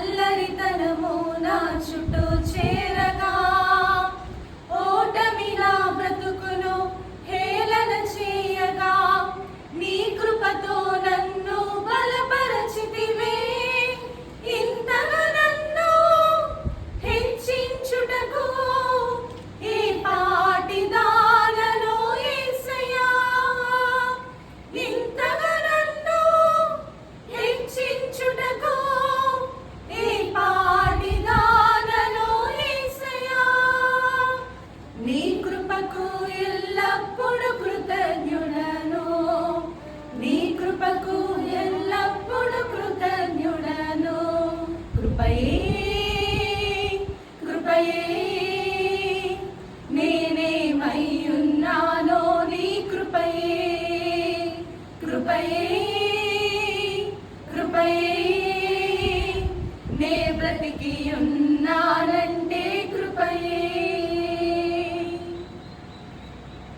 అల్లరితనము నా చుట్టూ చేరగా, ఓటమి నా బ్రతుకును హేళన చేయగా, నీ కృపతో నన్ను బలపరచితివే. ఇంతగా నన్ను హెచ్చించుటకు ఈ పాటి దానను యేసయ్యా. ఇంతగా నన్ను హెచ్చించుటకు ఈ పాటి దానను యేసయ్యా. నీ కృపకు ఎల్లప్పుడు కృతజ్ఞుడను, నీ కృపకు ఎల్లప్పుడు కృతజ్ఞుడను. కృపయే కృపయే నేనేమయ్యున్నానో నీ కృపయే, కృపయే కృపయే నే బ్రతికి ఉన్నానంటే కృపయే.